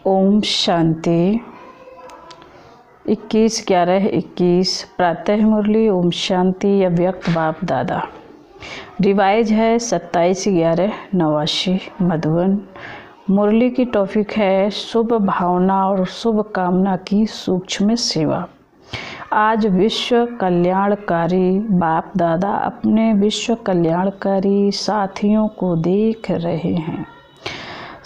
ओम शांति। 21/11/21 प्रातः मुरली ओम शांति अव्यक्त बाप दादा। रिवाइज है 27/11/89 मधुबन। मुरली की टॉपिक है शुभ भावना और शुभ कामना की सूक्ष्म सेवा। आज विश्व कल्याणकारी बाप दादा अपने विश्व कल्याणकारी साथियों को देख रहे हैं।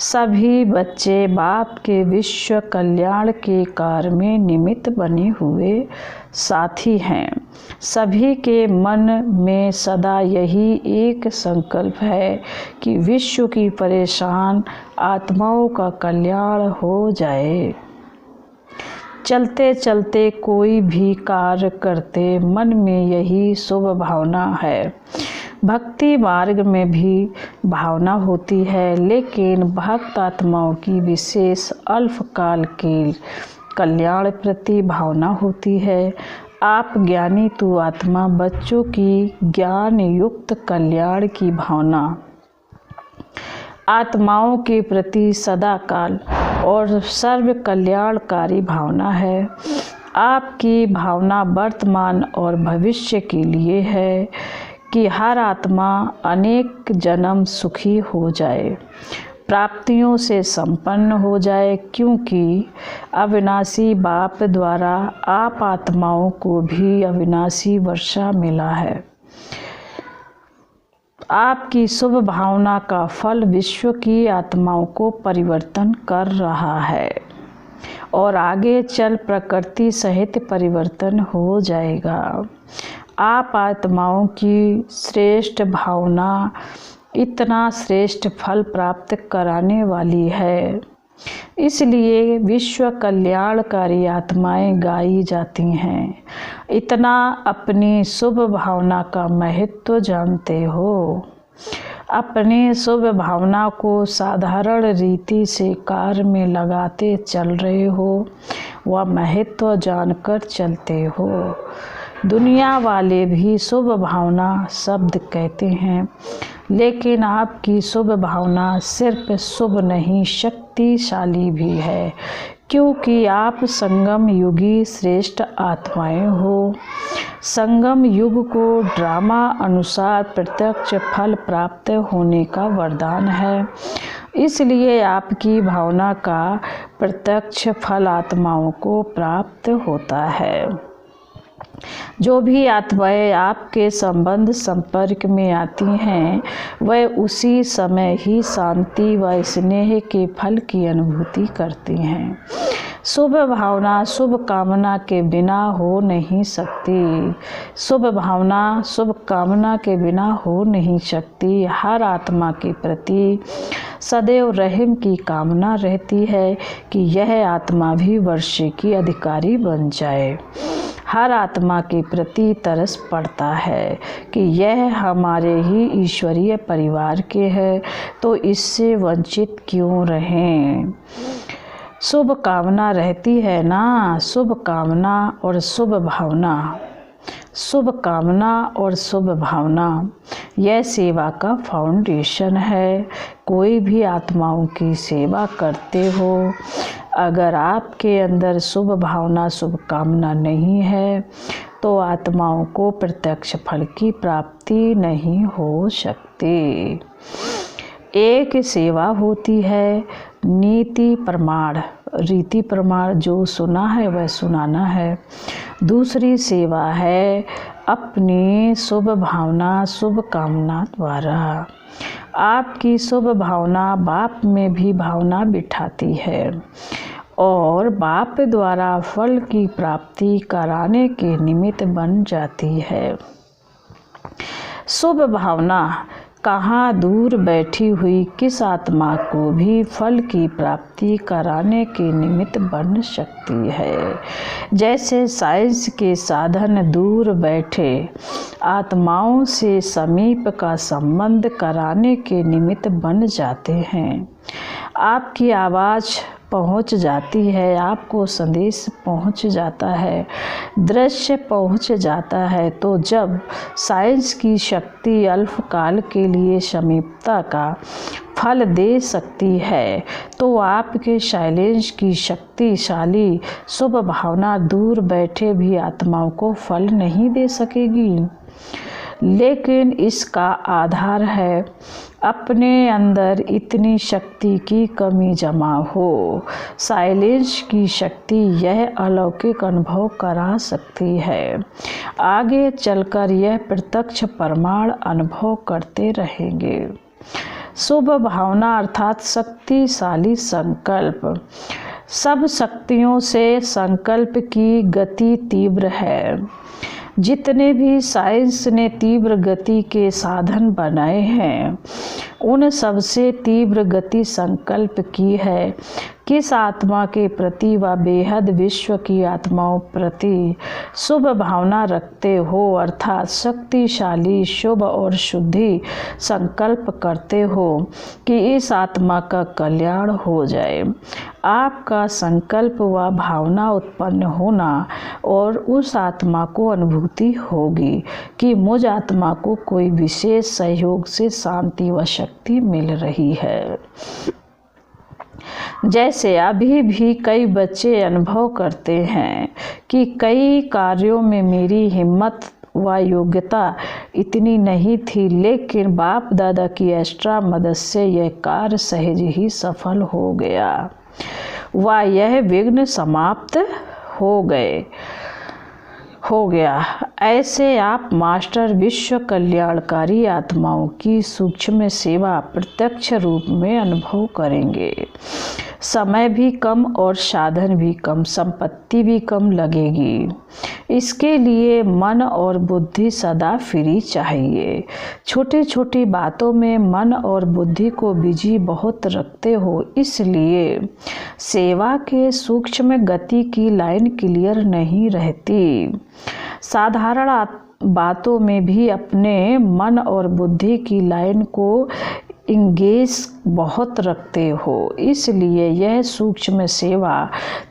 सभी बच्चे बाप के विश्व कल्याण के कार्य में निमित्त बने हुए साथी हैं। सभी के मन में सदा यही एक संकल्प है कि विश्व की परेशान आत्माओं का कल्याण हो जाए। चलते चलते कोई भी कार्य करते मन में यही शुभ भावना है। भक्ति मार्ग में भी भावना होती है, लेकिन भक्त आत्माओं की विशेष अल्पकाल के कल्याण प्रति भावना होती है। आप ज्ञानी तु आत्मा बच्चों की ज्ञान युक्त कल्याण की भावना आत्माओं के प्रति सदाकाल और सर्व कल्याणकारी भावना है। आपकी भावना वर्तमान और भविष्य के लिए है कि हर आत्मा अनेक जन्म सुखी हो जाए, प्राप्तियों से संपन्न हो जाए, क्योंकि अविनाशी बाप द्वारा आप आत्माओं को भी अविनाशी वर्षा मिला है। आपकी शुभ भावना का फल विश्व की आत्माओं को परिवर्तन कर रहा है और आगे चल प्रकृति सहित परिवर्तन हो जाएगा। आप आत्माओं की श्रेष्ठ भावना इतना श्रेष्ठ फल प्राप्त कराने वाली है, इसलिए विश्व कल्याणकारी आत्माएं गाई जाती हैं। इतना अपनी शुभ भावना का महत्व जानते हो। अपनी शुभ भावना को साधारण रीति से कार्य में लगाते चल रहे हो, वह महत्व जानकर चलते हो। दुनिया वाले भी शुभ भावना शब्द कहते हैं, लेकिन आपकी शुभ भावना सिर्फ शुभ नहीं शक्तिशाली भी है, क्योंकि आप संगम युगी श्रेष्ठ आत्माएं हो। संगम युग को ड्रामा अनुसार प्रत्यक्ष फल प्राप्त होने का वरदान है, इसलिए आपकी भावना का प्रत्यक्ष फल आत्माओं को प्राप्त होता है। जो भी आत्माएं आपके संबंध संपर्क में आती हैं, वह उसी समय ही शांति व स्नेह के फल की अनुभूति करती हैं। शुभ भावना शुभ कामना के बिना हो नहीं सकती। शुभ भावना शुभ कामना के बिना हो नहीं सकती। हर आत्मा के प्रति सदैव रहम की कामना रहती है कि यह आत्मा भी वर्षे की अधिकारी बन जाए। हर आत्मा के प्रति तरस पड़ता है कि यह हमारे ही ईश्वरीय परिवार के है, तो इससे वंचित क्यों रहें। शुभ कामना रहती है ना। शुभ कामना और शुभ भावना, शुभ कामना और शुभ भावना, यह सेवा का फाउंडेशन है। कोई भी आत्माओं की सेवा करते हो, अगर आपके अंदर शुभ भावना शुभ कामना नहीं है, तो आत्माओं को प्रत्यक्ष फल की प्राप्ति नहीं हो सकती। एक सेवा होती है नीति प्रमाण, रीति प्रमाण, जो सुना है वह सुनाना है। दूसरी सेवा है अपनी शुभ भावना शुभ कामना द्वारा। आपकी शुभ भावना बाप में भी भावना बिठाती है और बाप द्वारा फल की प्राप्ति कराने के निमित्त बन जाती है। शुभ भावना कहाँ दूर बैठी हुई किस आत्मा को भी फल की प्राप्ति कराने के निमित्त बन सकती है। जैसे साइंस के साधन दूर बैठे आत्माओं से समीप का संबंध कराने के निमित्त बन जाते हैं। आपकी आवाज़ पहुंच जाती है, आपको संदेश पहुंच जाता है, दृश्य पहुंच जाता है। तो जब साइंस की शक्ति अल्पकाल के लिए समीपता का फल दे सकती है, तो आपके साइलेंस की शक्तिशाली शुभ भावना दूर बैठे भी आत्माओं को फल नहीं दे सकेगी। लेकिन इसका आधार है अपने अंदर इतनी शक्ति की कमी जमा हो। साइलेंस की शक्ति यह अलौकिक अनुभव करा सकती है। आगे चलकर यह प्रत्यक्ष प्रमाण अनुभव करते रहेंगे। शुभ भावना अर्थात शक्तिशाली संकल्प। सब शक्तियों से संकल्प की गति तीव्र है। जितने भी साइंस ने तीव्र गति के साधन बनाए हैं, उन सबसे तीव्र गति संकल्प की है। किस आत्मा के प्रति व बेहद विश्व की आत्माओं प्रति शुभ भावना रखते हो, अर्थात शक्तिशाली शुभ और शुद्धि संकल्प करते हो कि इस आत्मा का कल्याण हो जाए। आपका संकल्प व भावना उत्पन्न होना और उस आत्मा को अनुभूति होगी कि मुझ आत्मा को कोई विशेष सहयोग से शांति व शक्ति मिल रही है। जैसे अभी भी कई बच्चे अनुभव करते हैं कि कई कार्यों में मेरी हिम्मत व योग्यता इतनी नहीं थी, लेकिन बाप दादा की एक्स्ट्रा मदद से यह कार्य सहज ही सफल हो गया व यह विघ्न समाप्त हो गया। ऐसे आप मास्टर विश्व कल्याणकारी आत्माओं की सूक्ष्म सेवा प्रत्यक्ष रूप में अनुभव करेंगे। समय भी कम और साधन भी कम, संपत्ति भी कम लगेगी। इसके लिए मन और बुद्धि सदा फ्री चाहिए। छोटी छोटी बातों में मन और बुद्धि को बिजी बहुत रखते हो, इसलिए सेवा के सूक्ष्म गति की लाइन क्लियर नहीं रहती। साधारण बातों में भी अपने मन और बुद्धि की लाइन को इंगेज बहुत रखते हो, इसलिए यह सूक्ष्म सेवा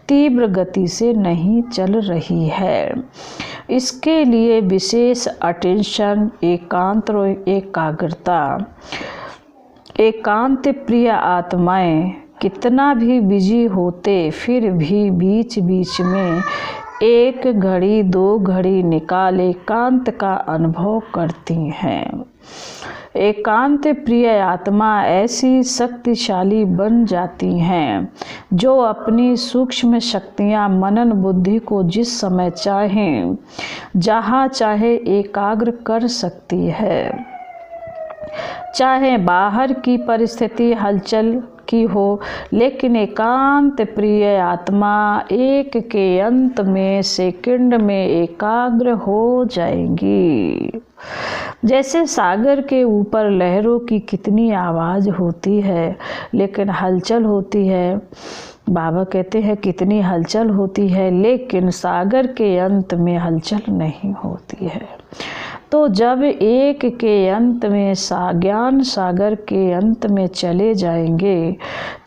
तीव्र गति से नहीं चल रही है। इसके लिए विशेष अटेंशन, एकांत और एकाग्रता। एकांत प्रिय आत्माएं कितना भी बिजी होते फिर भी बीच बीच में 1 घड़ी 2 घड़ी निकाल एकांत का अनुभव करती हैं। एकांत प्रिय आत्मा ऐसी शक्तिशाली बन जाती हैं जो अपनी सूक्ष्म शक्तियां मनन बुद्धि को जिस समय चाहें जहाँ चाहे एकाग्र कर सकती है। चाहे बाहर की परिस्थिति हलचल की हो, लेकिन एकांत प्रिय आत्मा एक के अंत में सेकंड में एकाग्र हो जाएंगी। जैसे सागर के ऊपर लहरों की कितनी आवाज़ होती है लेकिन हलचल होती है। बाबा कहते हैं कितनी हलचल होती है, लेकिन सागर के अंत में हलचल नहीं होती है। तो जब एक के अंत में ज्ञान सागर के अंत में चले जाएंगे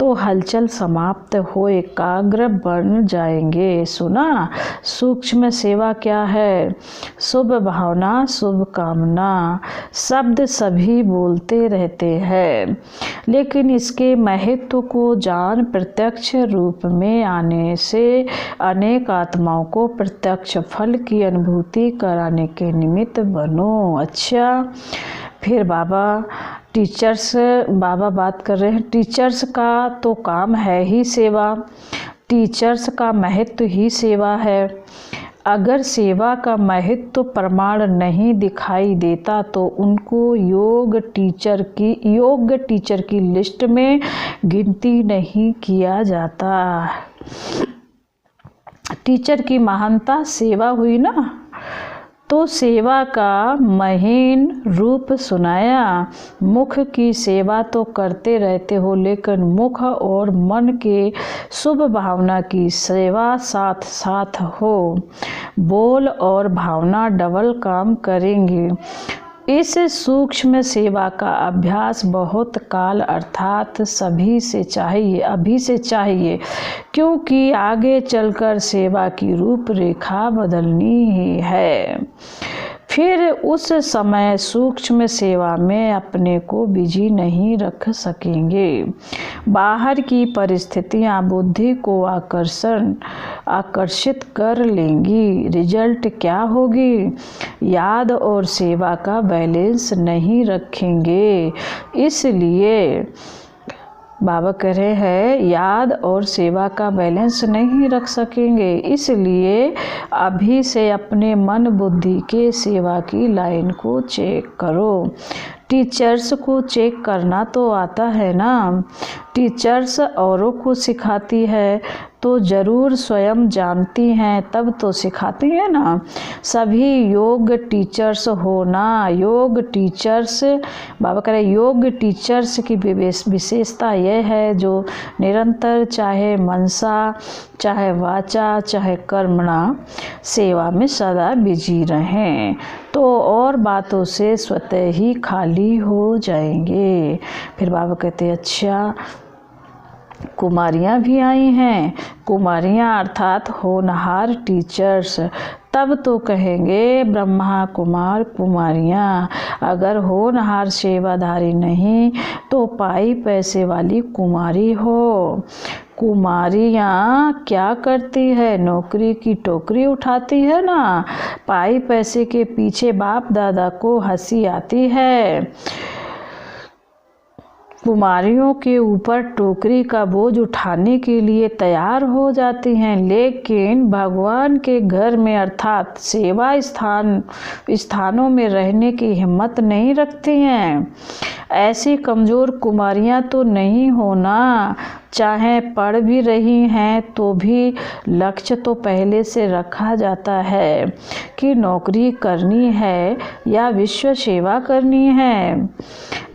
तो हलचल समाप्त हो एकाग्र बन जाएंगे। सुना, सूक्ष्म सेवा क्या है? शुभ भावना, शुभ कामना शब्द सभी बोलते रहते हैं, लेकिन इसके महत्व को जान प्रत्यक्ष रूप में आने से अनेक आत्माओं को प्रत्यक्ष फल की अनुभूति कराने के निमित्त बनो। अच्छा, फिर बाबा बात कर रहे हैं। टीचर्स का तो काम है ही सेवा, टीचर्स का महत्व ही सेवा है। अगर सेवा का महत्व प्रमाण नहीं दिखाई देता तो उनको योग्य टीचर की लिस्ट में गिनती नहीं किया जाता। टीचर की महानता सेवा हुई ना, तो सेवा का महीन रूप सुनाया। मुख की सेवा तो करते रहते हो, लेकिन मुख और मन के शुभ भावना की सेवा साथ साथ हो। बोल और भावना डबल काम करेंगे। इस सूक्ष्म सेवा का अभ्यास बहुत काल अर्थात अभी से चाहिए, क्योंकि आगे चलकर सेवा की रूपरेखा बदलनी ही है। फिर उस समय सूक्ष्म सेवा में अपने को बिजी नहीं रख सकेंगे। बाहर की परिस्थितियां बुद्धि को आकर्षित कर लेंगी। रिजल्ट क्या होगी? याद और सेवा का बैलेंस नहीं रखेंगे। इसलिए बाबा कह रहे हैं याद और सेवा का बैलेंस नहीं रख सकेंगे, इसलिए अभी से अपने मन बुद्धि के सेवा की लाइन को चेक करो। टीचर्स को चेक करना तो आता है ना। टीचर्स औरों को सिखाती है तो ज़रूर स्वयं जानती हैं तब तो सिखाती है ना। सभी योग टीचर्स होना, योग टीचर्स बाबा कह रहे योग टीचर्स की विशेषता यह है जो निरंतर चाहे मनसा चाहे वाचा चाहे कर्मणा सेवा में सदा बिजी रहें, तो और बातों से स्वतः ही खाली हो जाएंगे। फिर बाबा कहते अच्छा कुमारियाँ भी आई हैं। कुमारियाँ अर्थात होनहार टीचर्स। तब तो कहेंगे ब्रह्मा कुमार कुमारियाँ। अगर होनहार सेवाधारी नहीं तो पाई पैसे वाली कुमारी हो। कुमारियाँ क्या करती है? नौकरी की टोकरी उठाती है ना। पाई पैसे के पीछे बाप दादा को हंसी आती है। कुमारियों के ऊपर टोकरी का बोझ उठाने के लिए तैयार हो जाती हैं, लेकिन भगवान के घर में अर्थात सेवा स्थानों में रहने की हिम्मत नहीं रखती हैं। ऐसी कमज़ोर कुमारियां तो नहीं होना। चाहे पढ़ भी रही हैं तो भी लक्ष्य तो पहले से रखा जाता है कि नौकरी करनी है या विश्व सेवा करनी है।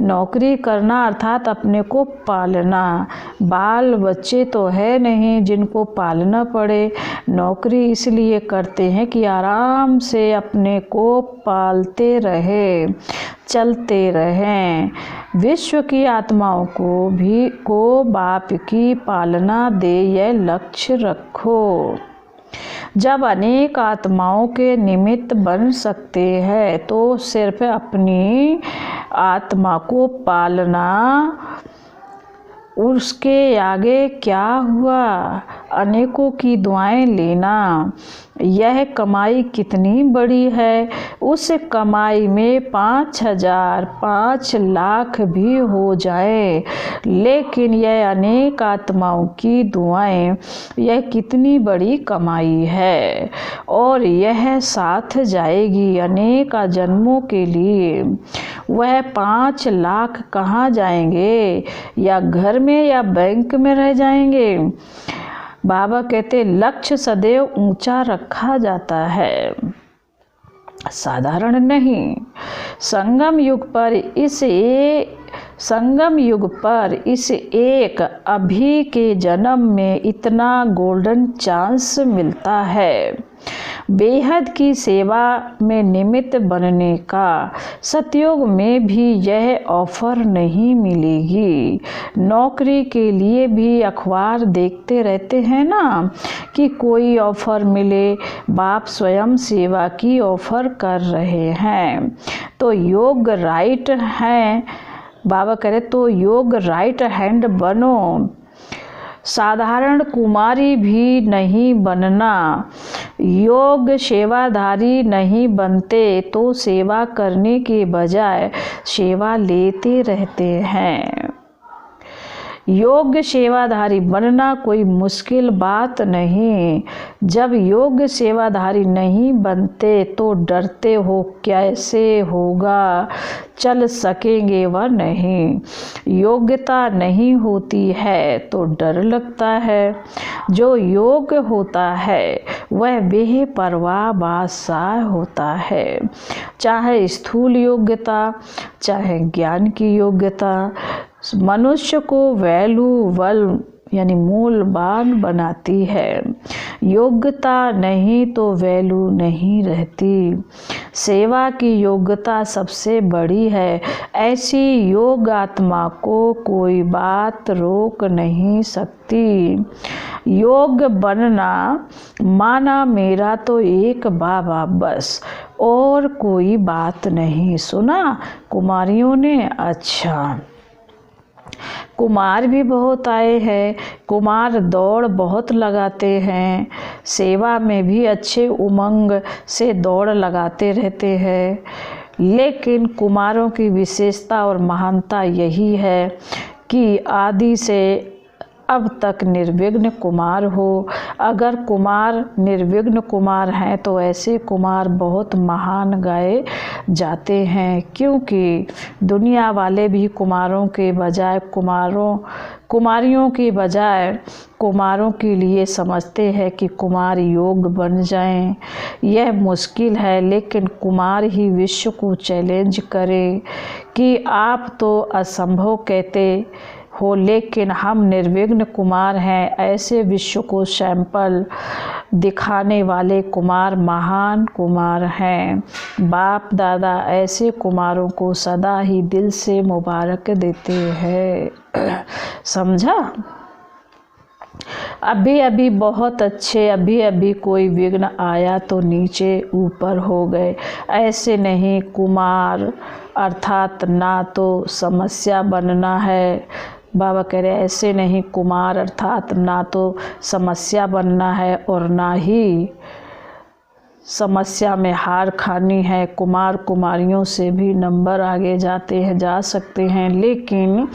नौकरी करना अर्थात अपने को पालना। बाल बच्चे तो है नहीं जिनको पालना पड़े। नौकरी इसलिए करते हैं कि आराम से अपने को पालते रहे, चलते रहें। विश्व की आत्माओं को बाप की पालना दे, यह लक्ष्य रखो। जब अनेक आत्माओं के निमित्त बन सकते हैं तो सिर्फ अपनी आत्मा को पालना, उसके आगे क्या हुआ? अनेकों की दुआएं लेना। यह कमाई कितनी बड़ी है। उस कमाई में 5,000 5 लाख भी हो जाए, लेकिन यह अनेक आत्माओं की दुआएं, यह कितनी बड़ी कमाई है और यह साथ जाएगी अनेक जन्मों के लिए। वह 5 लाख कहाँ जाएंगे? या घर में या बैंक में रह जाएंगे? बाबा कहते लक्ष्य सदैव ऊंचा रखा जाता है, साधारण नहीं। संगम युग पर इस एक अभी के जन्म में इतना गोल्डन चांस मिलता है। बेहद की सेवा में निमित्त बनने का सतयुग में भी यह ऑफर नहीं मिलेगी। नौकरी के लिए भी अखबार देखते रहते हैं ना कि कोई ऑफर मिले। बाप स्वयं सेवा की ऑफर कर रहे हैं तो योग राइट है। बाबा करे तो योग राइट हैंड बनो। साधारण कुमारी भी नहीं बनना। योग सेवाधारी नहीं बनते तो सेवा करने के बजाय सेवा लेते रहते हैं। योग्य सेवाधारी बनना कोई मुश्किल बात नहीं। जब योग्य सेवाधारी नहीं बनते तो डरते हो कैसे होगा, चल सकेंगे व नहीं। योग्यता नहीं होती है तो डर लगता है। जो योग्य होता है वह बेपरवाह बादशाह होता है। चाहे स्थूल योग्यता चाहे ज्ञान की योग्यता, मनुष्य को यानी मूल्यवान बनाती है। योग्यता नहीं तो वैल्यू नहीं रहती। सेवा की योग्यता सबसे बड़ी है। ऐसी योग्य आत्मा को कोई बात रोक नहीं सकती। योग्य बनना माना मेरा तो एक बाबा बस, और कोई बात नहीं। सुना कुमारियों ने? अच्छा, कुमार भी बहुत आए हैं। कुमार दौड़ बहुत लगाते हैं, सेवा में भी अच्छे उमंग से दौड़ लगाते रहते हैं। लेकिन कुमारों की विशेषता और महानता यही है कि आदि से अब तक निर्विघ्न कुमार हो। अगर कुमार निर्विघ्न कुमार हैं तो ऐसे कुमार बहुत महान गाए जाते हैं, क्योंकि दुनिया वाले भी कुमारों के बजाय कुमारियों के बजाय कुमारों के लिए समझते हैं कि कुमार योग्य बन जाएं। यह मुश्किल है, लेकिन कुमार ही विश्व को चैलेंज करें कि आप तो असंभव कहते हो, लेकिन हम निर्विघ्न कुमार हैं। ऐसे विश्व को सैंपल दिखाने वाले कुमार महान कुमार हैं। बाप दादा ऐसे कुमारों को सदा ही दिल से मुबारक देते हैं। समझा? अभी अभी बहुत अच्छे, अभी अभी कोई विघ्न आया तो नीचे ऊपर हो गए। ऐसे नहीं, कुमार अर्थात ना तो समस्या बनना है। बाबा कह रहे ऐसे नहीं, कुमार अर्थात ना तो समस्या बनना है और ना ही समस्या में हार खानी है। कुमार कुमारियों से भी नंबर आगे जा सकते हैं, लेकिन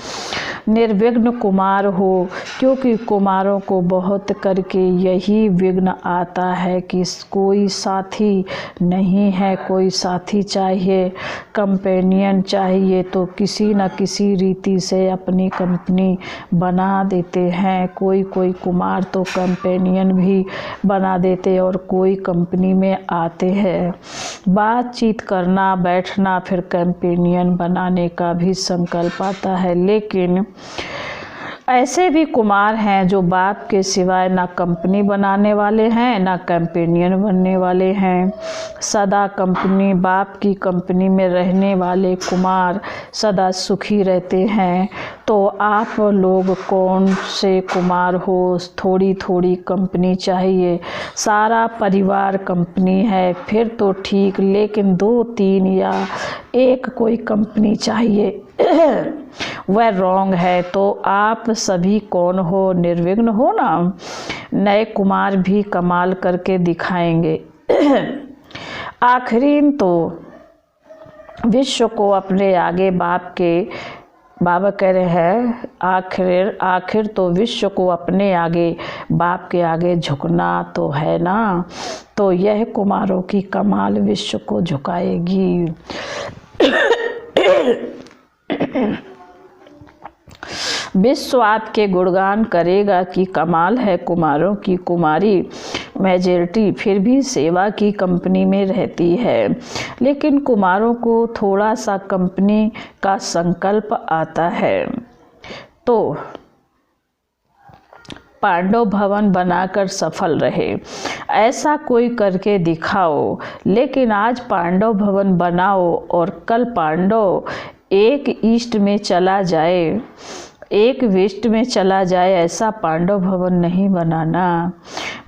निर्विघ्न कुमार हो, क्योंकि कुमारों को बहुत करके यही विघ्न आता है कि कोई साथी नहीं है, कोई साथी चाहिए, कंपेनियन चाहिए, तो किसी न किसी रीति से अपनी कंपनी बना देते हैं। कोई कुमार तो कंपेनियन भी बना देते और कोई कंपनी में आते हैं। बातचीत करना, बैठना, फिर कंपेनियन बनाने का भी संकल्प आता है। लेकिन ऐसे भी कुमार हैं जो बाप के सिवाय ना कंपनी बनाने वाले हैं ना कंपेनियन बनने वाले हैं। सदा कंपनी, बाप की कंपनी में रहने वाले कुमार सदा सुखी रहते हैं। तो आप लोग कौन से कुमार हो? थोड़ी थोड़ी कंपनी चाहिए, सारा परिवार कंपनी है फिर तो ठीक, लेकिन 2 3 या एक कोई कंपनी चाहिए वह रॉन्ग है। तो आप सभी कौन हो? निर्विघ्न हो ना। नए कुमार भी कमाल करके दिखाएंगे। आखिरीन तो विश्व को अपने आगे बाबा कह रहे हैं आखिर तो विश्व को अपने आगे बाप के आगे झुकना तो है ना। तो यह कुमारों की कमाल विश्व को झुकाएगी। विश्व आपके गुणगान करेगा कि कमाल है कुमारों की। कुमारी मेजॉरिटी फिर भी सेवा की कंपनी में रहती है, लेकिन कुमारों को थोड़ा सा कंपनी का संकल्प आता है। तो पांडव भवन बनाकर सफल रहे, ऐसा कोई करके दिखाओ। लेकिन आज पांडव भवन बनाओ और कल पांडव एक ईस्ट में चला जाए, एक वेस्ट में चला जाए, ऐसा पांडव भवन नहीं बनाना।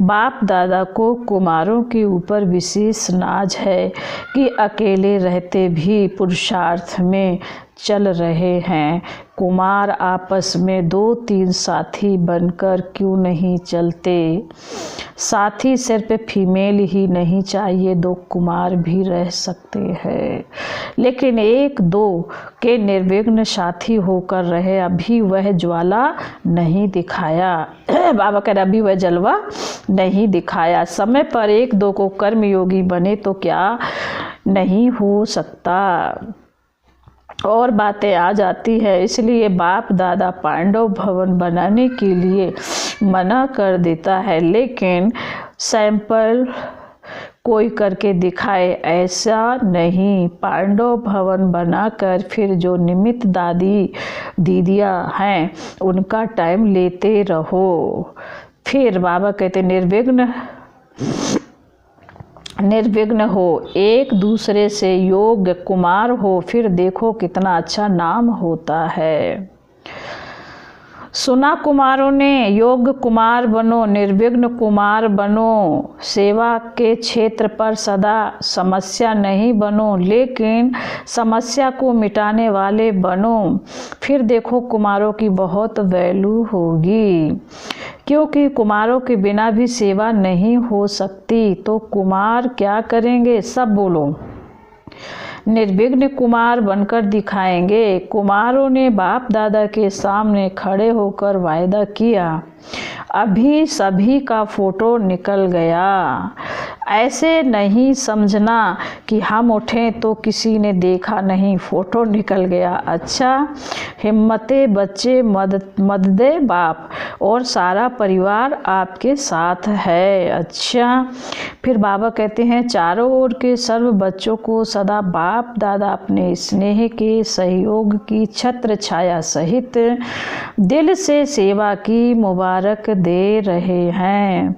बाप दादा को कुमारों के ऊपर विशेष नाज है कि अकेले रहते भी पुरुषार्थ में चल रहे हैं। कुमार आपस में 2 3 साथी बनकर क्यों नहीं चलते? साथी सिर्फ फीमेल ही नहीं चाहिए, 2 कुमार भी रह सकते हैं, लेकिन 1 2 के निर्विघ्न साथी होकर रहे। अभी वह ज्वाला नहीं दिखाया। बाबा कह रहे अभी वह जलवा नहीं दिखाया। समय पर 1 2 को कर्मयोगी बने तो क्या नहीं हो सकता। और बातें आ जाती है, इसलिए बाप दादा पांडव भवन बनाने के लिए मना कर देता है। लेकिन सैंपल कोई करके दिखाए, ऐसा नहीं। पांडव भवन बनाकर फिर जो निमित्त दादी दीदियाँ हैं उनका टाइम लेते रहो। फिर बाबा कहते निर्विघ्न हो, एक दूसरे से योग्य कुमार हो, फिर देखो कितना अच्छा नाम होता है। सुना कुमारों ने, योग्य कुमार बनो, निर्विघ्न कुमार बनो, सेवा के क्षेत्र पर सदा समस्या नहीं बनो, लेकिन समस्या को मिटाने वाले बनो, फिर देखो कुमारों की बहुत वैल्यू होगी। क्योंकि कुमारों के बिना भी सेवा नहीं हो सकती, तो कुमार क्या करेंगे? सब बोलो। निर्विघ्न कुमार बनकर दिखाएंगे। कुमारों ने बाप दादा के सामने खड़े होकर वायदा किया, अभी सभी का फोटो निकल गया। ऐसे नहीं समझना कि हम उठें तो किसी ने देखा नहीं, फोटो निकल गया। अच्छा, हिम्मते बच्चे मददे बाप और सारा परिवार आपके साथ है। अच्छा, फिर बाबा कहते हैं चारों ओर के सर्व बच्चों को सदा बाप दादा अपने स्नेह के सहयोग की छत्र छाया सहित दिल से सेवा की मुबारक दे रहे हैं।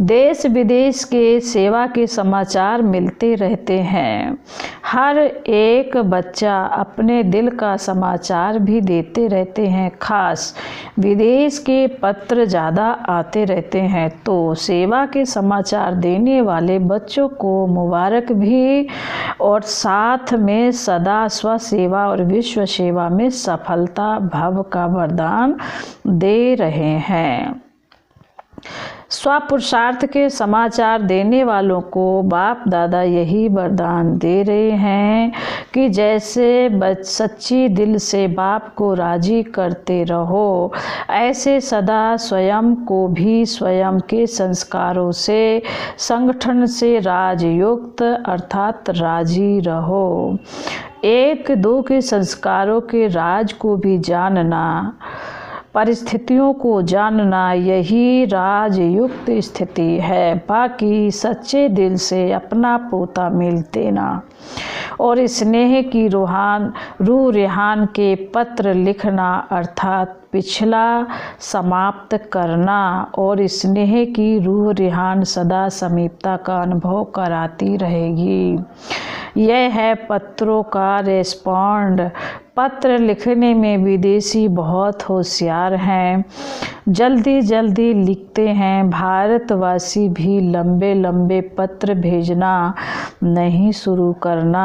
देश विदेश के सेवा के समाचार मिलते रहते हैं। हर एक बच्चा अपने दिल का समाचार भी देते रहते हैं। खास विदेश के पत्र ज़्यादा आते रहते हैं, तो सेवा के समाचार देने वाले बच्चों को मुबारक भी, और साथ में सदा स्वसेवा और विश्व सेवा में सफलता भव का वरदान दे रहे हैं। स्वपुरुषार्थ के समाचार देने वालों को बाप दादा यही वरदान दे रहे हैं कि जैसे सच्ची दिल से बाप को राजी करते रहो, ऐसे सदा स्वयं को भी स्वयं के संस्कारों से, संगठन से राजयुक्त अर्थात राजी रहो। एक दो के संस्कारों के राज को भी जानना, परिस्थितियों को जानना, यही राजयुक्त स्थिति है। बाकी सच्चे दिल से अपना पोता मिल देना और स्नेह की रूह रेहान के पत्र लिखना, अर्थात पिछला समाप्त करना, और स्नेह की रूह रेहान सदा समीपता का अनुभव कराती रहेगी। यह है पत्रों का रेस्पॉन्ड। पत्र लिखने में विदेशी बहुत होशियार हैं, जल्दी जल्दी लिखते हैं। भारतवासी भी लंबे लंबे पत्र भेजना नहीं शुरू करना।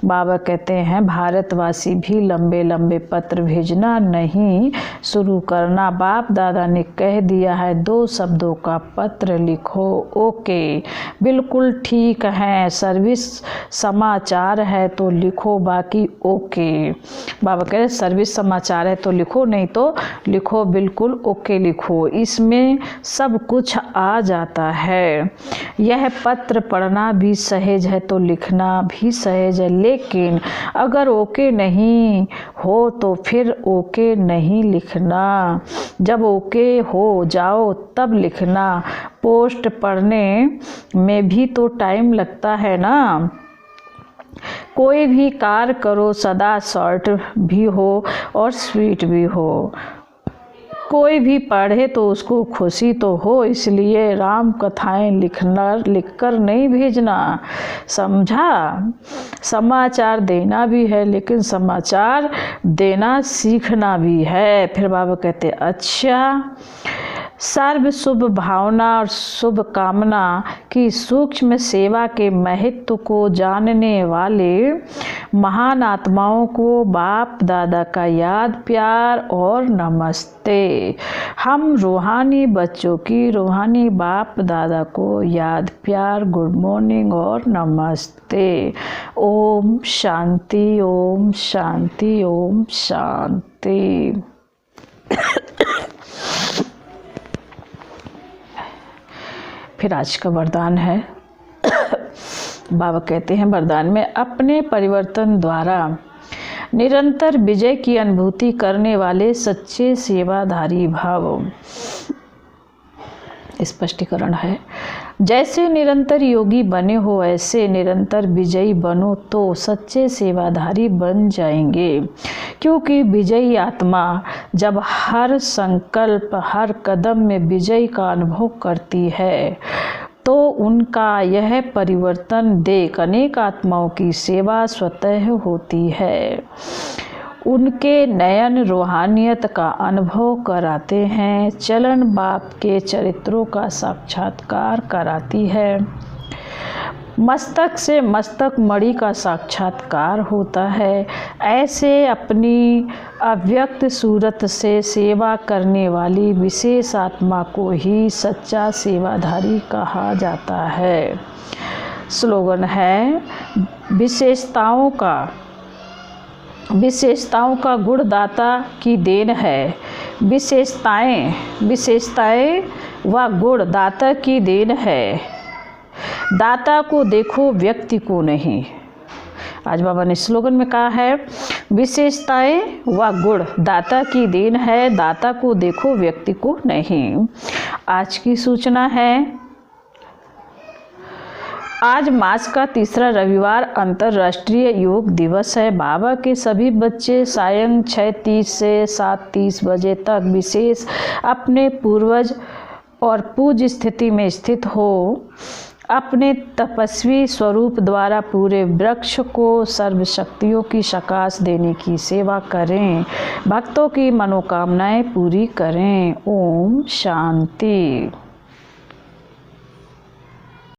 बाबा कहते हैं भारतवासी भी लंबे लंबे पत्र भेजना नहीं शुरू करना। बाप दादा ने कह दिया है 2 शब्दों का पत्र लिखो, ओके, बिल्कुल ठीक है। सर्विस समाचार है तो लिखो, बाकी ओके। बाबा कह रहे सर्विस समाचार है तो लिखो, नहीं तो लिखो, बिल्कुल ओके लिखो, इसमें सब कुछ आ जाता है। यह पत्र पढ़ना भी सहज है तो लिखना भी सहज है, लेकिन अगर ओके नहीं हो तो फिर ओके नहीं लिखना। जब ओके हो जाओ तब लिखना। पोस्ट पढ़ने में भी तो टाइम लगता है ना। कोई भी कार्य करो सदा शॉर्ट भी हो और स्वीट भी हो। कोई भी पढ़े तो उसको खुशी तो हो, इसलिए राम कथाएं लिखकर नहीं भेजना, समझा। समाचार देना भी है, लेकिन समाचार देना सीखना भी है। फिर बाबा कहते अच्छा, सर्व शुभ भावना और शुभ कामना की सूक्ष्म सेवा के महत्व को जानने वाले महान आत्माओं को बाप दादा का याद प्यार और नमस्ते। हम रूहानी बच्चों की रूहानी बाप दादा को याद प्यार, गुड मॉर्निंग और नमस्ते। ओम शांति, ओम शांति, ओम शांति। फिर आज का वरदान है। बाबा कहते हैं वरदान में, अपने परिवर्तन द्वारा निरंतर विजय की अनुभूति करने वाले सच्चे सेवाधारी भाव। स्पष्टीकरण है, जैसे निरंतर योगी बने हो ऐसे निरंतर विजयी बनो तो सच्चे सेवाधारी बन जाएंगे। क्योंकि विजयी आत्मा जब हर संकल्प हर कदम में विजय का अनुभव करती है तो उनका यह परिवर्तन देख अनेक आत्माओं की सेवा स्वतः होती है। उनके नयन रूहानियत का अनुभव कराते हैं, चलन बाप के चरित्रों का साक्षात्कार कराती है। मस्तक से मस्तक मणि का साक्षात्कार होता है। ऐसे अपनी अव्यक्त सूरत से सेवा करने वाली विशेष आत्मा को ही सच्चा सेवाधारी कहा जाता है। स्लोगन है, विशेषताओं का गुणदाता की देन है। विशेषताएं व गुण दाता की देन है। दाता को देखो व्यक्ति को नहीं। आज बाबा ने स्लोगन में कहा है, विशेषताएं व गुण दाता की देन है, दाता को देखो व्यक्ति को नहीं। आज की सूचना है, आज मार्च का तीसरा रविवार अंतर्राष्ट्रीय योग दिवस है। बाबा के सभी बच्चे सायं 6:30 से 7:30 बजे तक विशेष अपने पूर्वज और पूज्य स्थिति में स्थित हो अपने तपस्वी स्वरूप द्वारा पूरे वृक्ष को सर्वशक्तियों की सकाश देने की सेवा करें, भक्तों की मनोकामनाएं पूरी करें। ओम शांति।